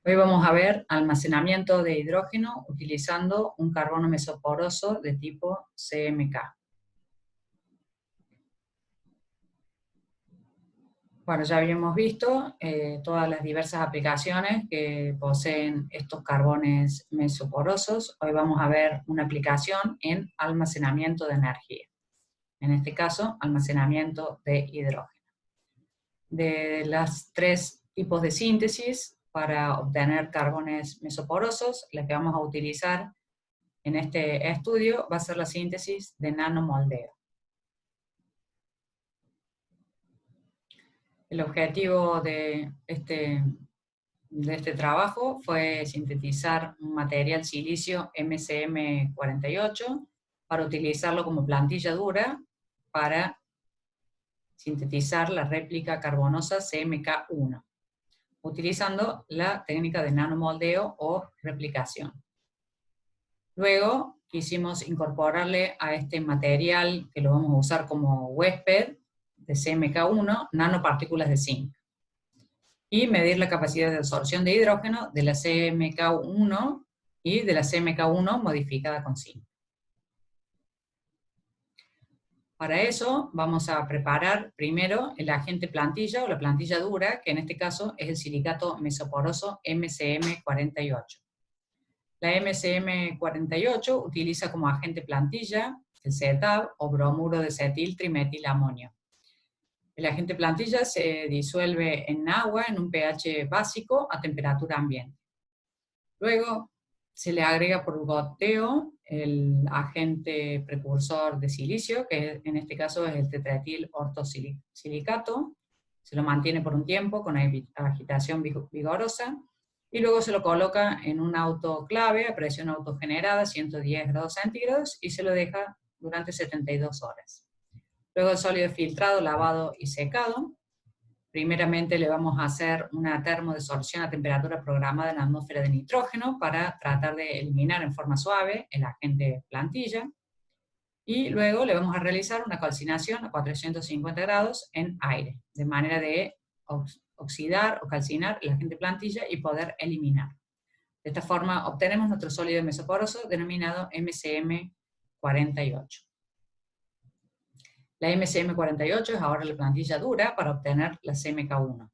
Hoy vamos a ver almacenamiento de hidrógeno utilizando un carbono mesoporoso de tipo CMK. Bueno, ya habíamos visto todas las diversas aplicaciones que poseen estos carbones mesoporosos. Hoy vamos a ver una aplicación en almacenamiento de energía. En este caso, almacenamiento de hidrógeno. De las tres tipos de síntesis para obtener carbones mesoporosos, la que vamos a utilizar en este estudio va a ser la síntesis de nanomoldeo. El objetivo de este trabajo fue sintetizar un material silicio MCM48 para utilizarlo como plantilla dura para sintetizar la réplica carbonosa CMK1, utilizando la técnica de nanomoldeo o replicación. Luego quisimos incorporarle a este material, que lo vamos a usar como huésped de CMK1, nanopartículas de zinc, y medir la capacidad de absorción de hidrógeno de la CMK1 y de la CMK1 modificada con zinc. Para eso vamos a preparar primero el agente plantilla o la plantilla dura, que en este caso es el silicato mesoporoso MCM48. La MCM48 utiliza como agente plantilla el CETAB o bromuro de cetil trimetilamonio. El agente plantilla se disuelve en agua en un pH básico a temperatura ambiente. Luego se le agrega por goteo el agente precursor de silicio, que en este caso es el tetraetil ortosilicato. Se lo mantiene por un tiempo con agitación vigorosa, y luego se lo coloca en un autoclave a presión autogenerada, 110 grados centígrados, y se lo deja durante 72 horas. Luego el sólido filtrado, lavado y secado. Primeramente le vamos a hacer una termodesorción a temperatura programada en la atmósfera de nitrógeno para tratar de eliminar en forma suave el agente plantilla. Y luego le vamos a realizar una calcinación a 450 grados en aire, de manera de oxidar o calcinar el agente plantilla y poder eliminar. De esta forma obtenemos nuestro sólido mesoporoso denominado MCM48. La MCM48 es ahora la plantilla dura para obtener la CMK1.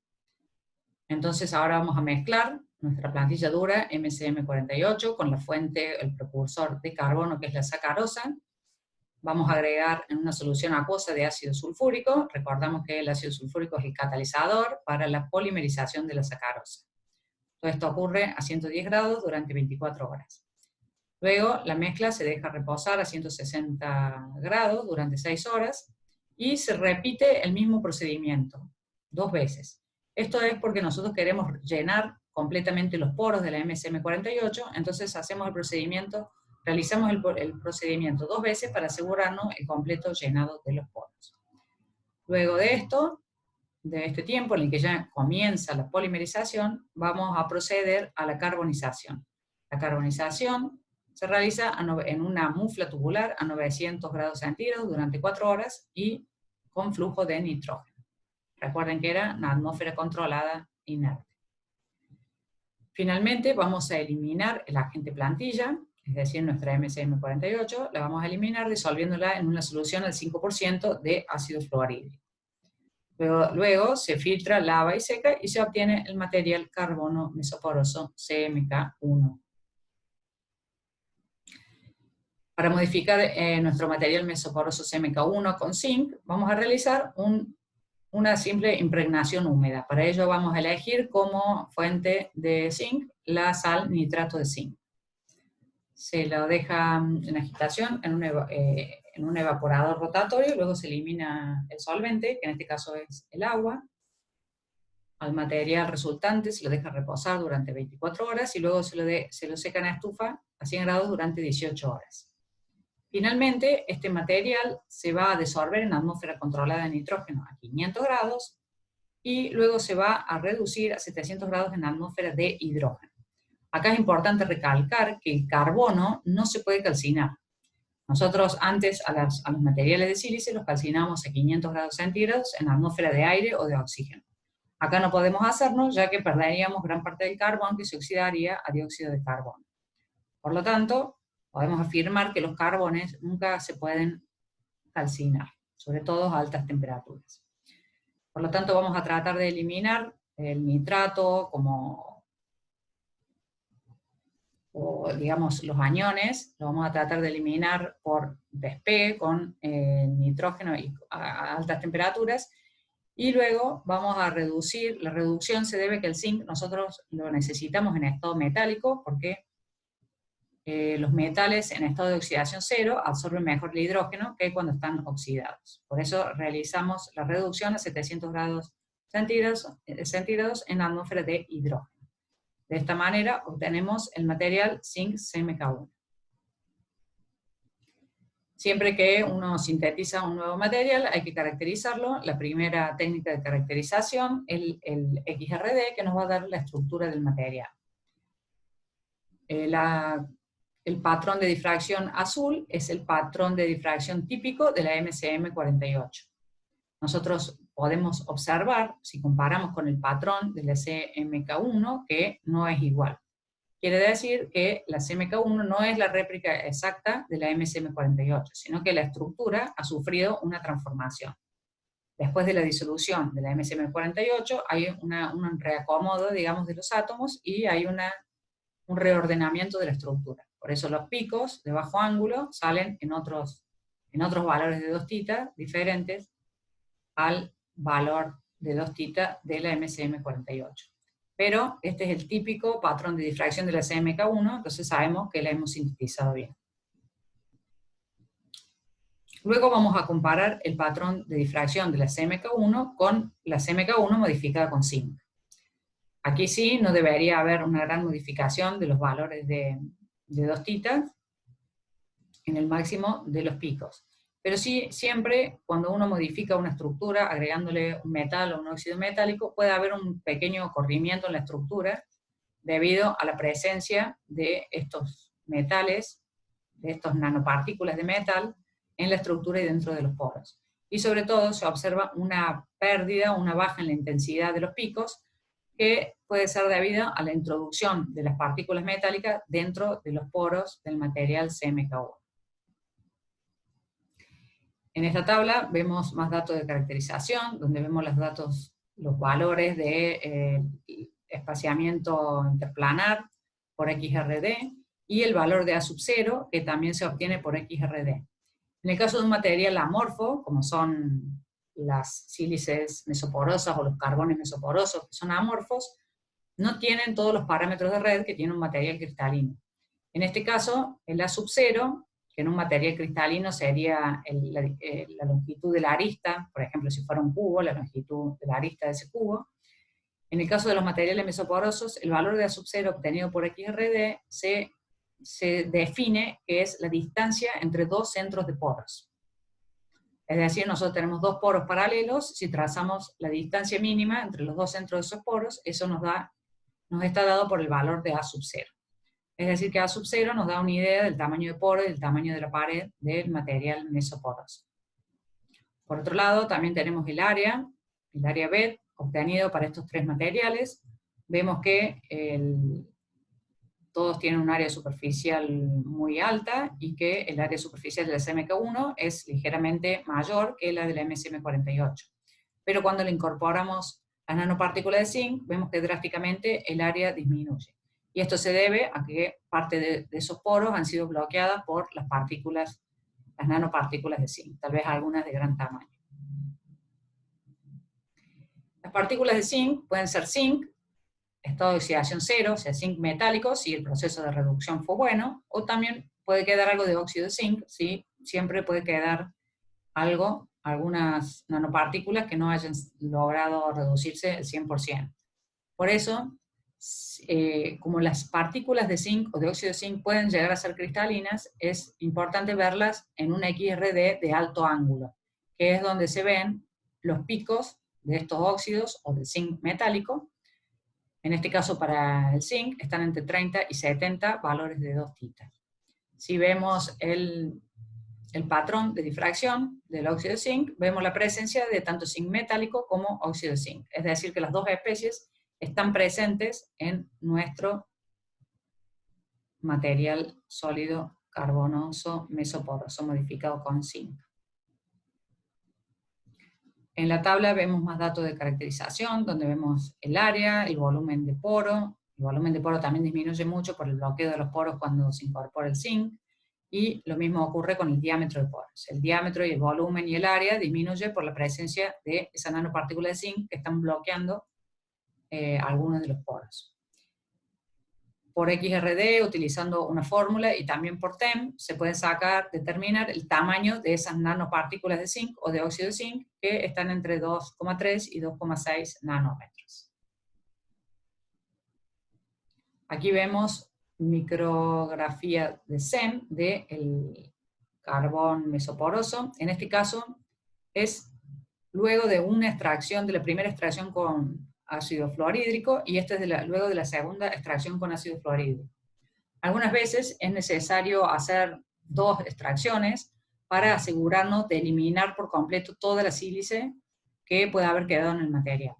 Entonces ahora vamos a mezclar nuestra plantilla dura MCM48 con la fuente, el precursor de carbono, que es la sacarosa. Vamos a agregar en una solución acuosa de ácido sulfúrico. Recordamos que el ácido sulfúrico es el catalizador para la polimerización de la sacarosa. Todo esto ocurre a 110 grados durante 24 horas. Luego la mezcla se deja reposar a 160 grados durante 6 horas y se repite el mismo procedimiento 2 veces. Esto es porque nosotros queremos llenar completamente los poros de la MCM48, entonces hacemos realizamos el procedimiento 2 veces para asegurarnos el completo llenado de los poros. Luego de este tiempo en el que ya comienza la polimerización, vamos a proceder a la carbonización. La carbonización se realiza en una mufla tubular a 900 grados centígrados durante 4 horas y con flujo de nitrógeno. Recuerden que era una atmósfera controlada inerte. Finalmente vamos a eliminar el agente plantilla, es decir, nuestra MCM48, la vamos a eliminar disolviéndola en una solución al 5% de ácido fluorhídrico. Luego se filtra, lava y seca y se obtiene el material carbono mesoporoso CMK1. Para modificar nuestro material mesoporoso CMK1 con zinc, vamos a realizar una simple impregnación húmeda. Para ello vamos a elegir como fuente de zinc la sal nitrato de zinc. Se lo deja en agitación en un evaporador rotatorio, luego se elimina el solvente, que en este caso es el agua. Al material resultante se lo deja reposar durante 24 horas y luego se lo seca en estufa a 100 grados durante 18 horas. Finalmente, este material se va a disolver en la atmósfera controlada de nitrógeno a 500 grados y luego se va a reducir a 700 grados en la atmósfera de hidrógeno. Acá es importante recalcar que el carbono no se puede calcinar. Nosotros antes a los materiales de sílice los calcinamos a 500 grados centígrados en la atmósfera de aire o de oxígeno. Acá no podemos hacerlo, ya que perderíamos gran parte del carbón que se oxidaría a dióxido de carbono. Por lo tanto, podemos afirmar que los carbones nunca se pueden calcinar, sobre todo a altas temperaturas. Por lo tanto, vamos a tratar de eliminar el nitrato o digamos los aniones, lo vamos a tratar de eliminar por despegue con nitrógeno a altas temperaturas, y luego vamos a reducir. La reducción se debe a que el zinc nosotros lo necesitamos en estado metálico, porque los metales en estado de oxidación cero absorben mejor el hidrógeno que cuando están oxidados. Por eso realizamos la reducción a 700 grados centígrados en la atmósfera de hidrógeno. De esta manera obtenemos el material zinc CMK1. Siempre que uno sintetiza un nuevo material hay que caracterizarlo. La primera técnica de caracterización es el XRD, que nos va a dar la estructura del material. El patrón de difracción azul es el patrón de difracción típico de la MCM48. Nosotros podemos observar, si comparamos con el patrón de la CMK1, que no es igual. Quiere decir que la CMK1 no es la réplica exacta de la MCM48, sino que la estructura ha sufrido una transformación. Después de la disolución de la MCM48 hay un reacomodo, digamos, de los átomos, y hay un reordenamiento de la estructura. Por eso los picos de bajo ángulo salen en otros valores de 2 θ diferentes al valor de 2 θ de la MCM48. Pero este es el típico patrón de difracción de la CMK1, entonces sabemos que la hemos sintetizado bien. Luego vamos a comparar el patrón de difracción de la CMK1 con la CMK1 modificada con zinc. Aquí sí no debería haber una gran modificación de los valores de 2 θ en el máximo de los picos. Pero sí, siempre cuando uno modifica una estructura agregándole un metal o un óxido metálico, puede haber un pequeño corrimiento en la estructura debido a la presencia de estos metales, de estas nanopartículas de metal en la estructura y dentro de los poros. Y sobre todo se observa una pérdida, una baja en la intensidad de los picos, que puede ser debida a la introducción de las partículas metálicas dentro de los poros del material CMK1. En esta tabla vemos más datos de caracterización, donde vemos los valores de espaciamiento interplanar por XRD, y el valor de A sub 0, que también se obtiene por XRD. En el caso de un material amorfo, como son las sílices mesoporosas o los carbones mesoporosos, que son amorfos, no tienen todos los parámetros de red que tiene un material cristalino. En este caso, el A sub 0, que en un material cristalino sería la longitud de la arista, por ejemplo, si fuera un cubo, la longitud de la arista de ese cubo. En el caso de los materiales mesoporosos, el valor de A sub 0 obtenido por XRD se define que es la distancia entre 2 centros de poros. Es decir, nosotros tenemos 2 poros paralelos. Si trazamos la distancia mínima entre los 2 centros de esos poros, eso nos está dado por el valor de A sub 0. Es decir, que A sub 0 nos da una idea del tamaño de poro y del tamaño de la pared del material mesoporoso. Por otro lado, también tenemos el área BED, obtenido para estos 3 materiales. Vemos que todos tienen un área superficial muy alta, y que el área superficial de la CMK1 es ligeramente mayor que la de la MCM48. Pero cuando le incorporamos las nanopartículas de zinc, vemos que drásticamente el área disminuye. Y esto se debe a que parte de esos poros han sido bloqueadas por las nanopartículas de zinc, tal vez algunas de gran tamaño. Las partículas de zinc pueden ser zinc, estado de oxidación cero, o sea, zinc metálico, si el proceso de reducción fue bueno, o también puede quedar algo de óxido de zinc, si siempre puede quedar algunas nanopartículas que no hayan logrado reducirse el 100%. Por eso, como las partículas de zinc o de óxido de zinc pueden llegar a ser cristalinas, es importante verlas en un XRD de alto ángulo, que es donde se ven los picos de estos óxidos o del zinc metálico. En este caso, para el zinc, están entre 30 y 70 valores de 2 θ. Si vemos el el patrón de difracción del óxido de zinc, vemos la presencia de tanto zinc metálico como óxido de zinc. Es decir, que las dos especies están presentes en nuestro material sólido carbonoso mesoporoso modificado con zinc. En la tabla vemos más datos de caracterización, donde vemos el área, el volumen de poro. El volumen de poro también disminuye mucho por el bloqueo de los poros cuando se incorpora el zinc. Y lo mismo ocurre con el diámetro de poros. El diámetro y el volumen y el área disminuye por la presencia de esa nanopartícula de zinc que están bloqueando algunos de los poros. Por XRD, utilizando una fórmula, y también por TEM, se puede determinar el tamaño de esas nanopartículas de zinc o de óxido de zinc, que están entre 2,3 y 2,6 nanómetros. Aquí vemos micrografía de SEM del carbón mesoporoso. En este caso es luego de una extracción, de la primera extracción con ácido fluorhídrico, y este es luego de la segunda extracción con ácido fluorhídrico. Algunas veces es necesario hacer 2 extracciones para asegurarnos de eliminar por completo toda la sílice que pueda haber quedado en el material.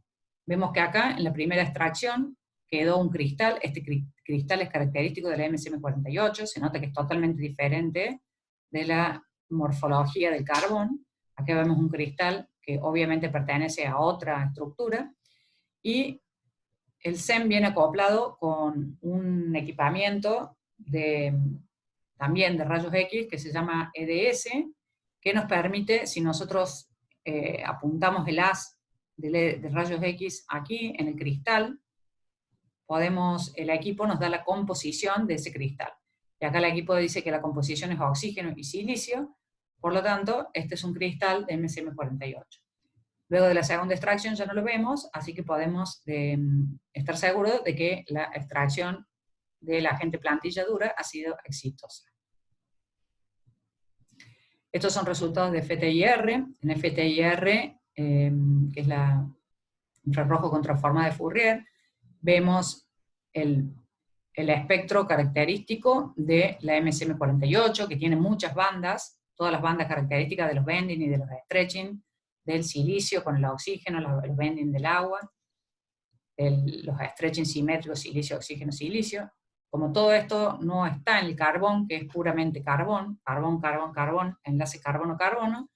Vemos que acá, en la primera extracción, quedó un cristal. Este cristal es característico de la MSM48, se nota que es totalmente diferente de la morfología del carbón. Acá vemos un cristal que obviamente pertenece a otra estructura, y el SEM viene acoplado con un equipamiento también de rayos X que se llama EDS, que nos permite, si nosotros apuntamos el haz de rayos X aquí en el cristal, el equipo nos da la composición de ese cristal. Y acá el equipo dice que la composición es oxígeno y silicio, por lo tanto, este es un cristal de MSM48. Luego de la segunda extracción ya no lo vemos, así que podemos estar seguros de que la extracción del agente plantilla dura ha sido exitosa. Estos son resultados de FTIR. En FTIR, que es la infrarrojo contra forma de Fourier, vemos el espectro característico de la MSM48, que tiene muchas bandas, todas las bandas características de los bending y de los stretching, del silicio con el oxígeno, los bending del agua, los stretching simétricos silicio, oxígeno, silicio. Como todo esto no está en el carbón, que es puramente carbón, carbón, carbón, carbón, enlace carbono-carbono,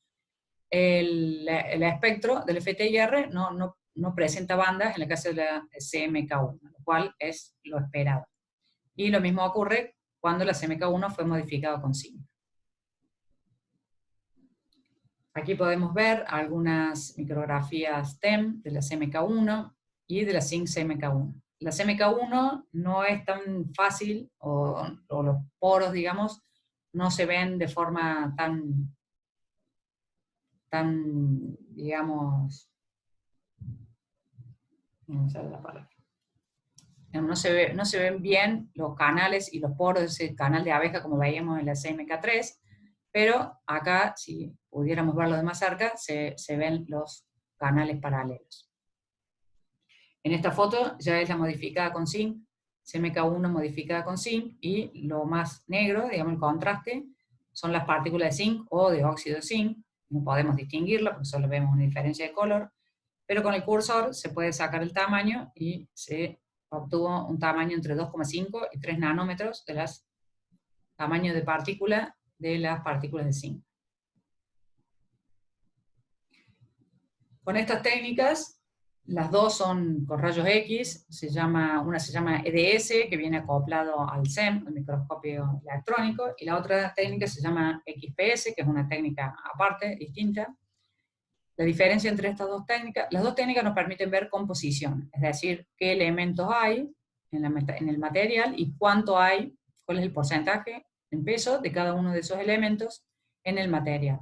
el espectro del FTIR no presenta bandas en el caso de la CMK1, lo cual es lo esperado. Y lo mismo ocurre cuando la CMK1 fue modificada con zinc. Aquí podemos ver algunas micrografías TEM de la CMK1 y de la zinc CMK1. La CMK1 no es tan fácil, o los poros, digamos, no se ven de forma tan digamos, no sé la palabra. No se ven bien los canales y los poros de ese canal de abeja como veíamos en la CMK3, pero acá, si pudiéramos verlo de más cerca, se ven los canales paralelos. En esta foto ya es la modificada con zinc, CMK1 modificada con zinc, y lo más negro, digamos el contraste, son las partículas de zinc o de óxido de zinc. No podemos distinguirlo porque solo vemos una diferencia de color, pero con el cursor se puede sacar el tamaño y se obtuvo un tamaño entre 2,5 y 3 nanómetros de tamaño de partícula de las partículas de zinc. Con estas técnicas, las dos son con rayos X, una se llama EDS, que viene acoplado al SEM, el microscopio electrónico, y la otra técnica se llama XPS, que es una técnica aparte, distinta. La diferencia entre estas dos técnicas, las dos técnicas nos permiten ver composición, es decir, qué elementos hay en el material y cuál es el porcentaje en peso de cada uno de esos elementos en el material.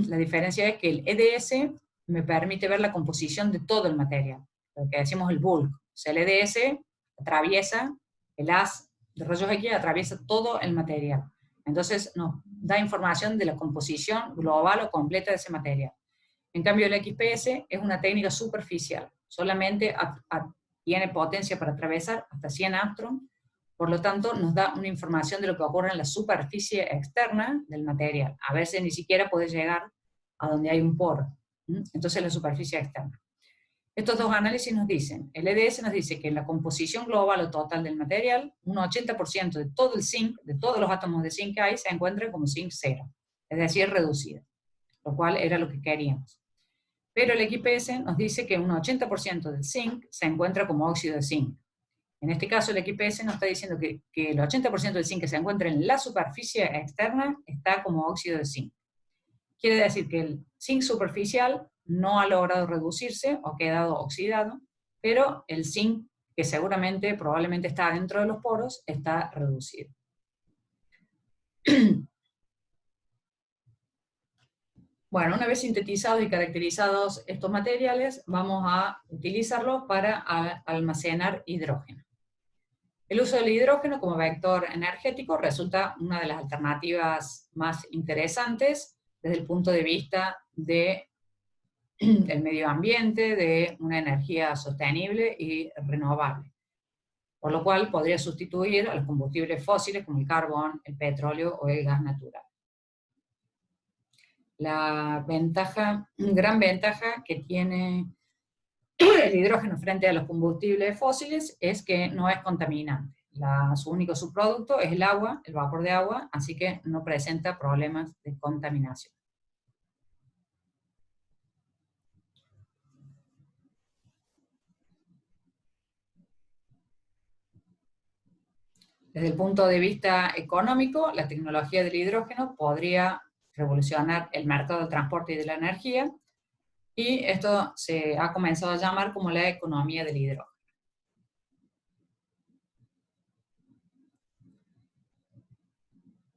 La diferencia es que el EDS me permite ver la composición de todo el material, lo que decimos el bulk. O sea, el EDS atraviesa, el haz de rayos X atraviesa todo el material. Entonces nos da información de la composición global o completa de ese material. En cambio, el XPS es una técnica superficial, solamente tiene potencia para atravesar hasta 100 Armstrong, por lo tanto nos da una información de lo que ocurre en la superficie externa del material. A veces ni siquiera puede llegar a donde hay un poro. Entonces la superficie externa. Estos dos análisis nos dicen, el EDS nos dice que en la composición global o total del material, un 80% de todo el zinc, de todos los átomos de zinc que hay, se encuentran como zinc cero, es decir, reducido, lo cual era lo que queríamos. Pero el XPS nos dice que un 80% del zinc se encuentra como óxido de zinc. En este caso el XPS nos está diciendo que el 80% del zinc que se encuentra en la superficie externa está como óxido de zinc. Quiere decir que el zinc superficial no ha logrado reducirse o ha quedado oxidado, pero el zinc, que seguramente, probablemente está dentro de los poros, está reducido. Bueno, una vez sintetizados y caracterizados estos materiales, vamos a utilizarlos para almacenar hidrógeno. El uso del hidrógeno como vector energético resulta una de las alternativas más interesantes desde el punto de vista del medio ambiente, de una energía sostenible y renovable, por lo cual podría sustituir a los combustibles fósiles como el carbón, el petróleo o el gas natural. La gran ventaja que tiene el hidrógeno frente a los combustibles fósiles es que no es contaminante. Su único subproducto es el agua, el vapor de agua, así que no presenta problemas de contaminación. Desde el punto de vista económico, la tecnología del hidrógeno podría revolucionar el mercado del transporte y de la energía, y esto se ha comenzado a llamar como la economía del hidrógeno.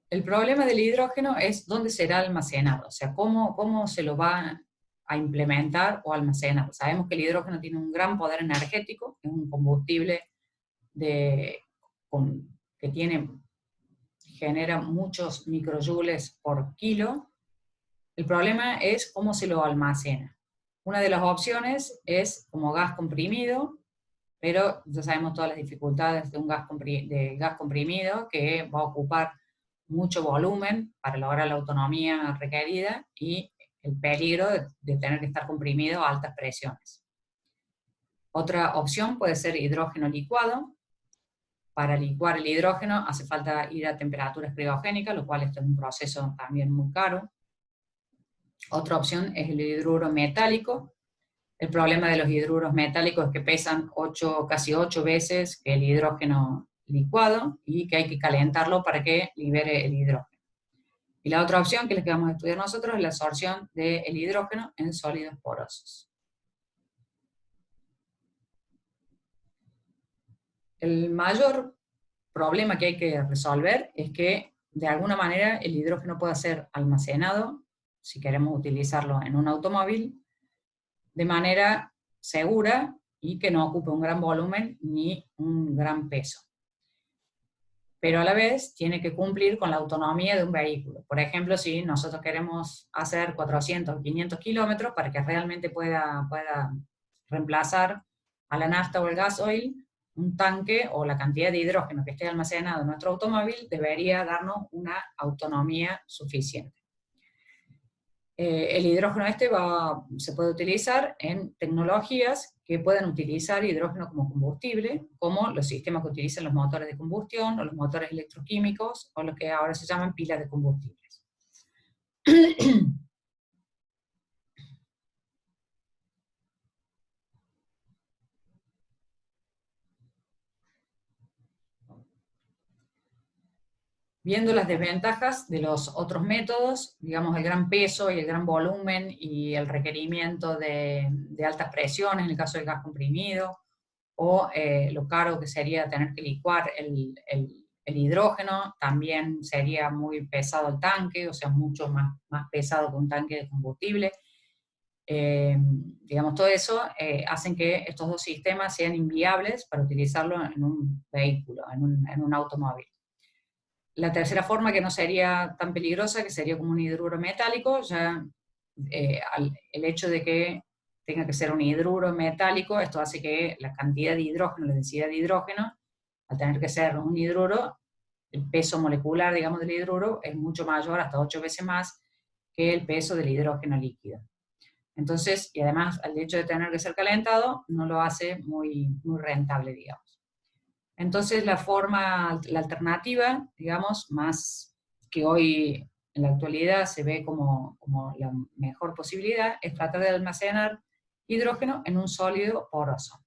El problema del hidrógeno es dónde será almacenado, o sea, cómo se lo va a implementar o almacenar. Sabemos que el hidrógeno tiene un gran poder energético, es un combustible que genera muchos microjoules por kilo. El problema es cómo se lo almacena. Una de las opciones es como gas comprimido, pero ya sabemos todas las dificultades de un gas comprimido, que va a ocupar mucho volumen para lograr la autonomía requerida y el peligro de tener que estar comprimido a altas presiones. Otra opción puede ser hidrógeno licuado. Para licuar el hidrógeno hace falta ir a temperaturas criogénicas, lo cual esto es un proceso también muy caro. Otra opción es el hidruro metálico. El problema de los hidruros metálicos es que pesan casi 8 veces que el hidrógeno licuado y que hay que calentarlo para que libere el hidrógeno. Y la otra opción, que es la que vamos a estudiar nosotros, es la absorción del hidrógeno en sólidos porosos. El mayor problema que hay que resolver es que de alguna manera el hidrógeno pueda ser almacenado, si queremos utilizarlo en un automóvil, de manera segura y que no ocupe un gran volumen ni un gran peso. Pero a la vez tiene que cumplir con la autonomía de un vehículo. Por ejemplo, si nosotros queremos hacer 400 o 500 kilómetros para que realmente pueda reemplazar a la nafta o el gasoil, un tanque o la cantidad de hidrógeno que esté almacenado en nuestro automóvil debería darnos una autonomía suficiente. El hidrógeno se puede utilizar en tecnologías que puedan utilizar hidrógeno como combustible, como los sistemas que utilizan los motores de combustión, o los motores electroquímicos, o los que ahora se llaman pilas de combustibles. Viendo las desventajas de los otros métodos, digamos el gran peso y el gran volumen y el requerimiento de altas presiones en el caso del gas comprimido, o lo caro que sería tener que licuar el hidrógeno, también sería muy pesado el tanque, o sea, mucho más pesado que un tanque de combustible. Digamos, todo eso hacen que estos dos sistemas sean inviables para utilizarlo en un vehículo, en un automóvil. La tercera forma, que no sería tan peligrosa, que sería como un hidruro metálico, ya el hecho de que tenga que ser un hidruro metálico, esto hace que la cantidad de hidrógeno, la densidad de hidrógeno, Al tener que ser un hidruro, el peso molecular, digamos, del hidruro es mucho mayor, hasta 8 veces más, que el peso del hidrógeno líquido. Entonces, y además, el hecho de tener que ser calentado no lo hace muy rentable, digamos. Entonces, la alternativa, digamos, más que hoy en la actualidad se ve como la mejor posibilidad, es tratar de almacenar hidrógeno en un sólido poroso.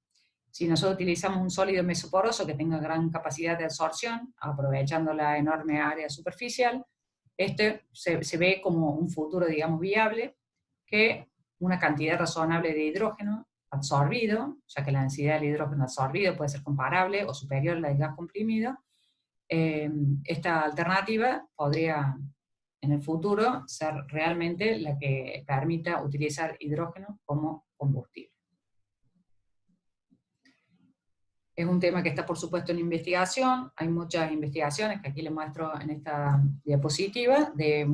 Si nosotros utilizamos un sólido mesoporoso que tenga gran capacidad de absorción, aprovechando la enorme área superficial, este se ve como un futuro, digamos, viable, que una cantidad razonable de hidrógeno absorbido, ya que la densidad del hidrógeno absorbido puede ser comparable o superior a la del gas comprimido, esta alternativa podría en el futuro ser realmente la que permita utilizar hidrógeno como combustible. Es un tema que está, por supuesto, en investigación. Hay muchas investigaciones que aquí les muestro en esta diapositiva de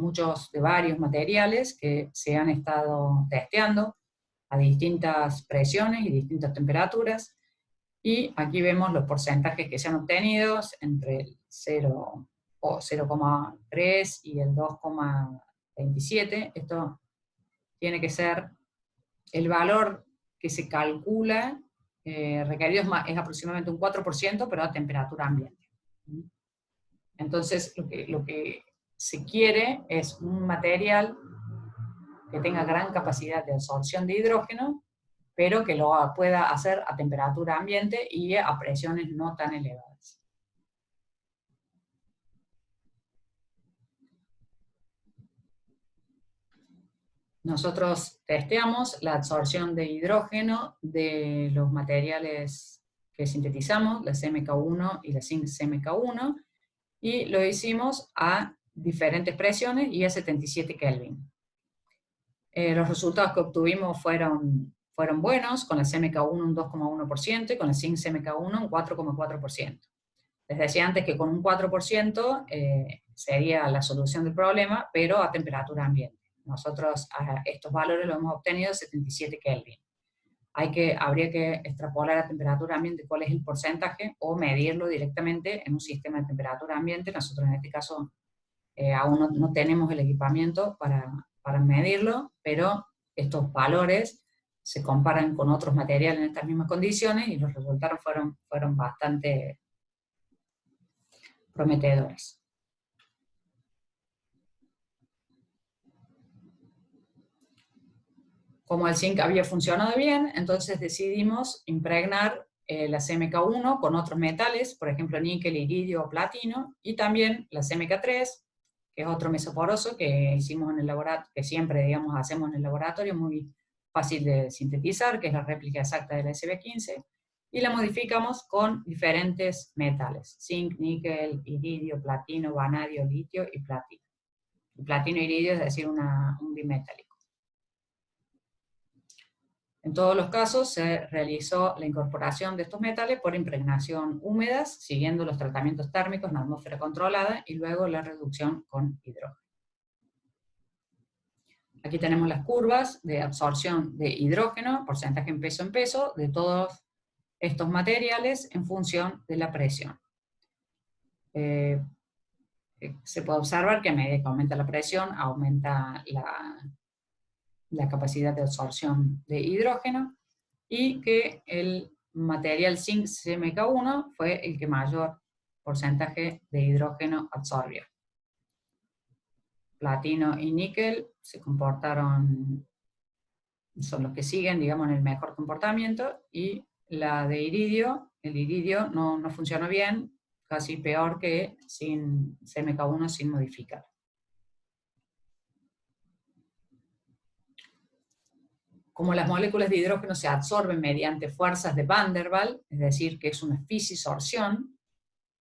varios materiales que se han estado testeando a distintas presiones y distintas temperaturas. Y aquí vemos los porcentajes que se han obtenido entre el 0,3 y el 2,27. Esto tiene que ser el valor que se calcula requerido es aproximadamente un 4%, pero a temperatura ambiente. Entonces, lo que se quiere es un material que tenga gran capacidad de absorción de hidrógeno, pero que lo pueda hacer a temperatura ambiente y a presiones no tan elevadas. Nosotros testeamos la absorción de hidrógeno de los materiales que sintetizamos, la CMK1 y la Zinc CMK1, y lo hicimos a diferentes presiones y a 77 Kelvin. Los resultados que obtuvimos fueron buenos, con la CMK1 un 2,1% y con la Zinc CMK1 un 4,4%. Les decía antes que con un 4% sería la solución del problema, pero a temperatura ambiente. Nosotros estos valores los hemos obtenido a 77 Kelvin. Habría que extrapolar a temperatura ambiente cuál es el porcentaje o medirlo directamente en un sistema de temperatura ambiente. Nosotros en este caso aún no tenemos el equipamiento para medirlo, pero estos valores se comparan con otros materiales en estas mismas condiciones y los resultados fueron bastante prometedores. Como el zinc había funcionado bien, entonces decidimos impregnar la CMK1 con otros metales, por ejemplo níquel, iridio o platino, y también la CMK3, que es otro mesoporoso que hicimos en el laboratorio, que siempre, digamos, hacemos en el laboratorio, muy fácil de sintetizar, que es la réplica exacta de la SB15, y la modificamos con diferentes metales: zinc, níquel, iridio, platino, vanadio, litio y platino. El platino e iridio es decir, un bimetálico. En todos los casos se realizó la incorporación de estos metales por impregnación húmedas, siguiendo los tratamientos térmicos en atmósfera controlada, y luego la reducción con hidrógeno. Aquí tenemos las curvas de absorción de hidrógeno, porcentaje en peso, de todos estos materiales en función de la presión. Se puede observar que a medida que aumenta la presión, aumenta la capacidad de absorción de hidrógeno, y que el material Zinc CMK1 fue el que mayor porcentaje de hidrógeno absorbió. Platino y níquel se comportaron, son los que siguen, digamos, en el mejor comportamiento, y la de iridio, el iridio no funcionó bien, casi peor que sin CMK1 sin modificar. Como las moléculas de hidrógeno se absorben mediante fuerzas de Van der Waals, es decir, que es una fisisorción,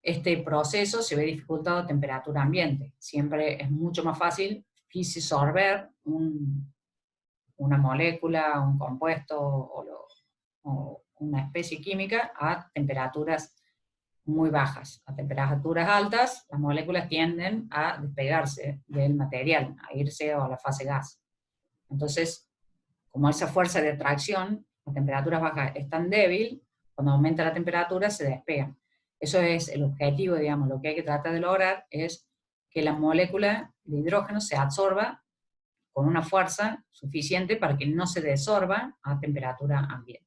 este proceso se ve dificultado a temperatura ambiente. Siempre es mucho más fácil fisisorber una molécula, un compuesto o una especie química a temperaturas muy bajas. A temperaturas altas, las moléculas tienden a despegarse del material, a irse a la fase gas. Entonces, como esa fuerza de atracción a temperaturas bajas es tan débil, cuando aumenta la temperatura se despegan. Eso es el objetivo, digamos, lo que hay que tratar de lograr es que la molécula de hidrógeno se absorba con una fuerza suficiente para que no se desorba a temperatura ambiente.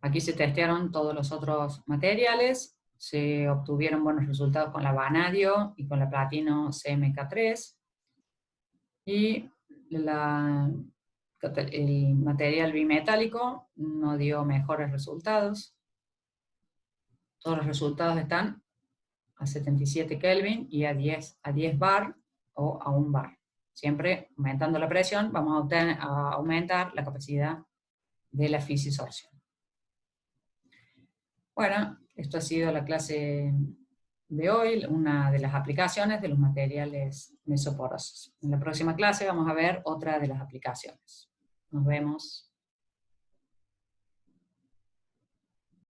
Aquí se testearon todos los otros materiales, se obtuvieron buenos resultados con la vanadio y con la platino CMK3, y el material bimetálico no dio mejores resultados. Todos los resultados están a 77 Kelvin y a 10 bar o a 1 bar. Siempre aumentando la presión vamos a aumentar la capacidad de la fisisorción. Bueno, esto ha sido la clase de hoy, una de las aplicaciones de los materiales mesoporosos. En la próxima clase vamos a ver otra de las aplicaciones. Nos vemos.